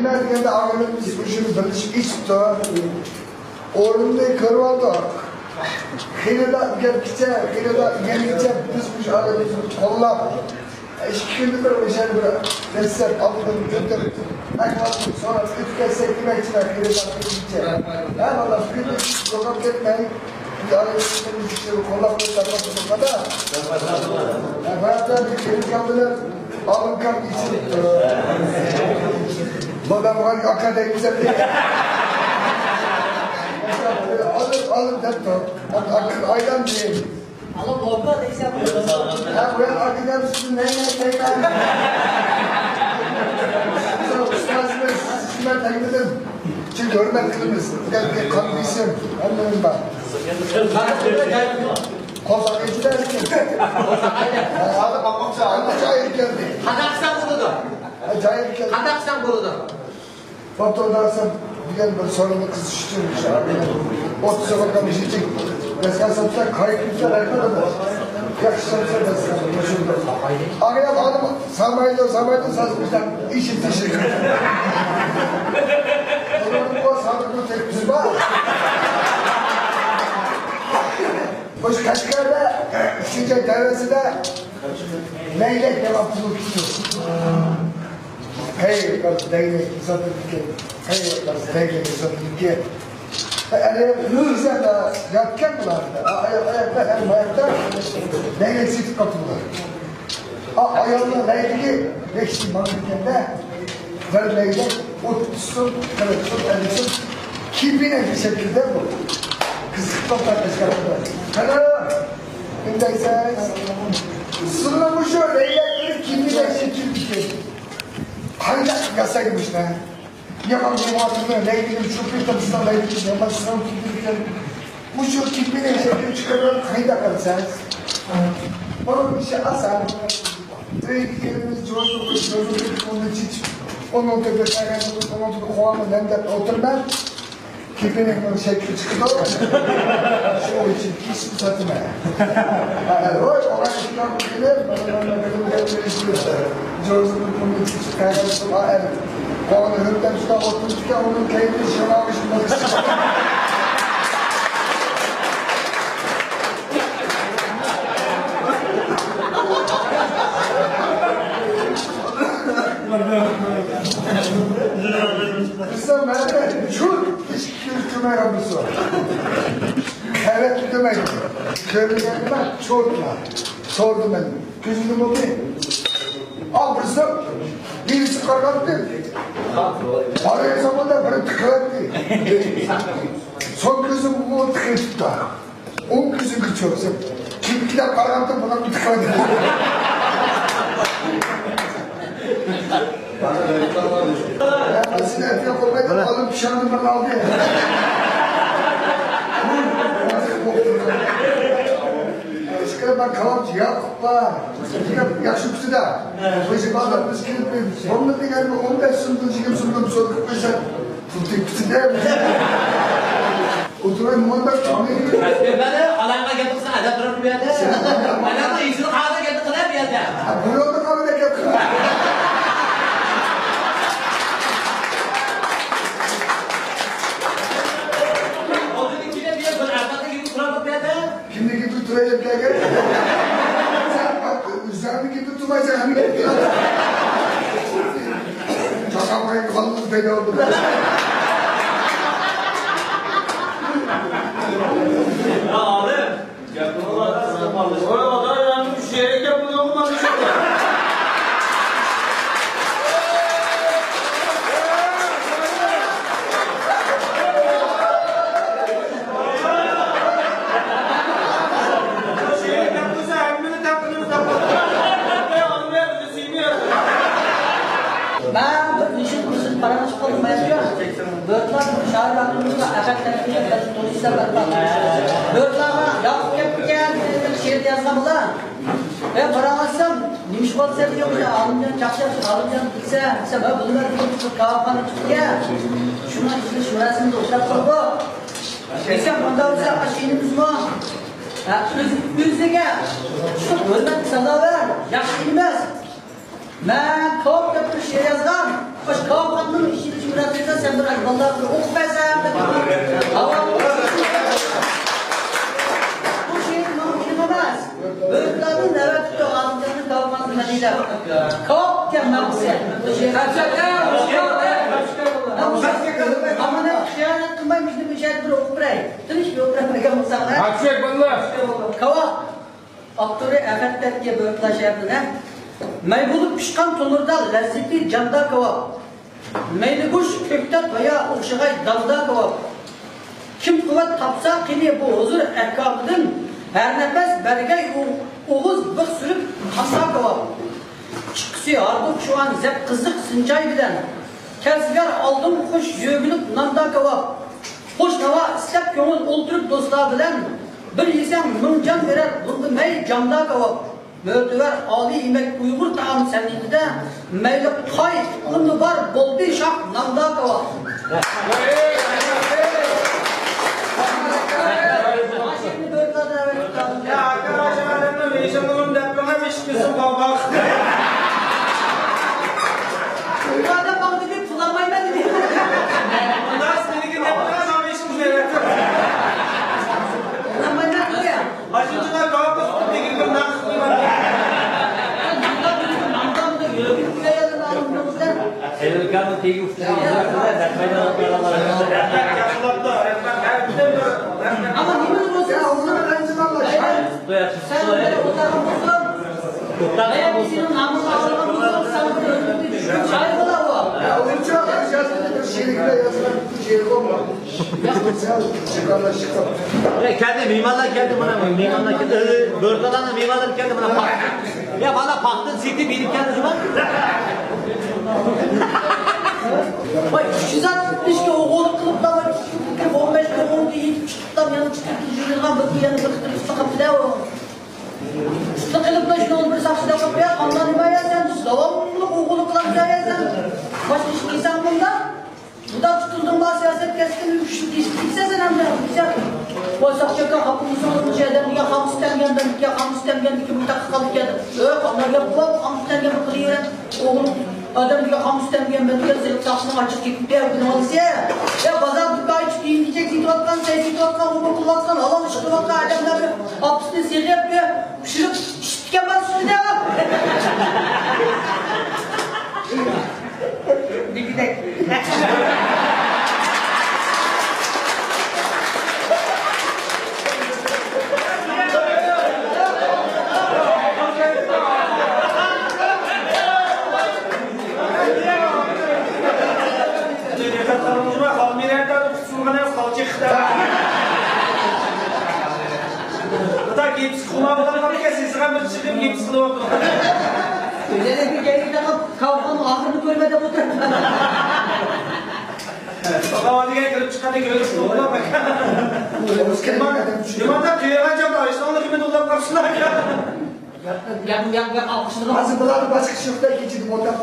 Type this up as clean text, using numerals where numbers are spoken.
Kimler degende ağırlığımız uşunu bilişip içti. Orunda kırvaldı. Xilada gapkicha, xilada yenigicha biz bu alamimizni qo'llab, ikki kundir o'shani bir dastlab oldim, ko'tarib, akvalni so'rab o'tkazsak demakchilar xilada gapkicha. Ha, mana fikrini qo'llab ketmay, alamimizni qo'llab ko'rsatmoqda. Albatta, kelganlar olimpiya için Babamlar akademimize alın detto. Aydan değil. Ama baba diyse Ha ben akademimizin neyine tekrar. Sizler tekledim. Çünkü hürmet kılınız. Bir kondisyon. Anladım ben. Kozakayıcılar geldi. Acayip geldi. Kazakhstan buludu. Acayip geldi. Kazakhstan buludu. Fotoğrafım bir sorunlu kız işitmiş. 30 yıl kalmış için. Mesela satışlar kayıtlıklar arkadaşlar. Yakışlarsa da yaşında. Ağrıya bağlı samaydı sazmışlar. İşin teşekkür ederim. O sağlıklı tekbir var. Hoş Kaşgar'da, Şince Devlesi'de leylek devamlılık istiyor. Hey, kız leylek satılık ki. Hey, kız leylek satılık ki. Yani güzel de yapken bulardı. Ayakta leylek sitik kapılar. Ayağında leyleği geçti mantıkende ver leylek otsun, kırıksın, elisin kibine bir şekilde bu. Kızıktan tartışmalarında. Hala, indeysen, sırlamış o leylekleri kibine şekilde. Hangi yasaymış ne? Yaman bir muhatabını, leyleğin şüpheli tatlısından leyleğin yaman sınav kibine. Bu şu kibine şekilde çıkarıyor, kayda kalırsan. Onun işi asal. Treyliklerimiz coğrafyalık, onun için onun tepesine onun kovanı nemden oturmaz. Kipinin şekli çıkıyor. Şu için hiç satma. Yani o oranıştan bilir, bana Coğrafyalık onun için çıkartırsın. Kovanı hırdan tutan otururken onun kendini şınamış. Kızım ben şu küme yapısı var. Evet demek. Körülerime çortla. Sordum ben. Kızım o ki. Al kızım. Birisi kargattı. Araya zamanda beni tıklattı. Son kızım bu tıklattı. 10 kızım kıçıyorsun. Kimkiler kargattı buna tıklattı. Sizin etine koymayı alıp pişanını bana aldı ya. Eskiden ben kalamcı Yakup'la. Yaşıpsı da. Bizim adamımız gelip sonunda bir gelme 15 sundum, 20 sundum, sonra 45'e. Tutuk pisi değil mi? Oturayım muhabbet çalmayı. Beni alanga getirsin, ada durup bir yerde. Bana da izin ağda getirsin bir yerde. Bu yolda kabul et yapın. Şimdi gibi tutturacak ya gel. Sen bak, üzerinde gibi tutmayacak hani gel. Çakamayın kalınız beni oldu. Ya abi, oralarda önemli bir şey yapılıyor mu? Ben bir işin kızın paranı çıkalım yapıyorum. Dörtler şahit aklımızda aşak tarafıyla turistler var. Dörtlerine yapıp yapacağım şehirde yazsam ulan. Ben para alsam, nimiş balı seviyorum ya, alımcan çakşarsın, alımcan gitse, ben bunlar bir kahvaltı çıktı ya. Şuna işte şurasında oturak oldu. Desem bunda olsa aşağınımız mı? Özümüzdeki, şu hürmet sana ver, yaxşı bilmez. Ben kavak yapıp şey yazdım. Baş kavaklarının işini sen bırak vallahi okumasam da hava bu şey mümkün olmaz. Böğürtlerin evet tutuyor alımlarını kavurmasına değil. Kavuk kemmerse. Ama ne kıyamet kılmaymış bir şey bir okuray. Tınış bir okuray kamusanlar. Açık bunlar. Kavuk. Aktörü efetler diye böğürtlaşırdı ne? Meybulup pişkan tonurda lezzetli canda kavuk. Meylibuş köktat veya okşagay dalda kavuk. Kim kuvvet tapsa kini bu huzur ehkabıdın her nefes bergay oğuz bık sürüp hasa kavuk. Çıksı harbuk şu an zep kızık sıncay bilen. Kersver aldım kuş yögülüp nanda kavuk. Hoş hava istep kömür oldurup dostlar bilen. Bir yesem mın can verer buldu mey camda kavuk. Mördüver Ali imek Uygur tağım senliğinde de meyle pay unu var boldu şak namda kavuk. Ya arkadaşlar ben de yaşamım depreme meşgulsün baba. Yukarıda baktı bir kullanmayı ben de Bundan seninki depreme meşgulsün. kullanmayı ben de ya. Acıcılar kavga tuttu peki bir nakli var. Namdan da yürüyüp buraya yazın alımımızdan. Elkan tegi uçturuyor. Ama yemin olsun Ya onlara kancılarla sen böyle otarımızdan veya bizim namus ağırlığımızdan sen böyle öldürdün. Şu çay bula bu. ya oyuncu alacağız. Şiirle yazılan bir şiir olma. Çıkarlar çıkar. Kendi mimarlar kendi bana bak. Mimarlar kendi. Bördalanın mimarlar kendi bana bak. Ya bana baktın sikti benim kendi bak. Bak şu zat işte o oğlu kılıp da var. 15 gün oldu yiyip çıktıktan yanı çıktık. Yürüyen bakı yanı bıktırıp sıkıp bir de o. Sıkılıp da şunu bir saksıda kapıya kandan imaya sen. Devamlılık oğlu kılan hikaye sen. Başka iş insan bunda. Bu da tutuldun bana siyaset keskin üşüt istikse sen hem de. Güzel. Oysa çeka kapımızın olmuş eder. Ya ham istengenden ya ham istengendik ki bu takı kalıp geldi. Yok onlar yapıp ham istengen kılıyor. Oğlum adam diyor ham istengen ben diyor senin saçını açık gidip bir evden alısı ya. Ya bazar dükkanı hiç değil diyecek situatkan sen situatkan onu kullatkan alan ışıklı vakka adamlar hapsini sihir yapıyor. Pişirip şiştken ben sütü devam. Bir gidek. Öyle de bir gelip kavganın ahırını görmeden oturdu. Baba hadi gel kırıp çıkan da görürsün oğlum bak. Limanda kıyıracağım da işte onu kimin dolar kapsınlar ya. Yan alkışladım. Bazı bunlar başka şıkta geçirdim. Ortak.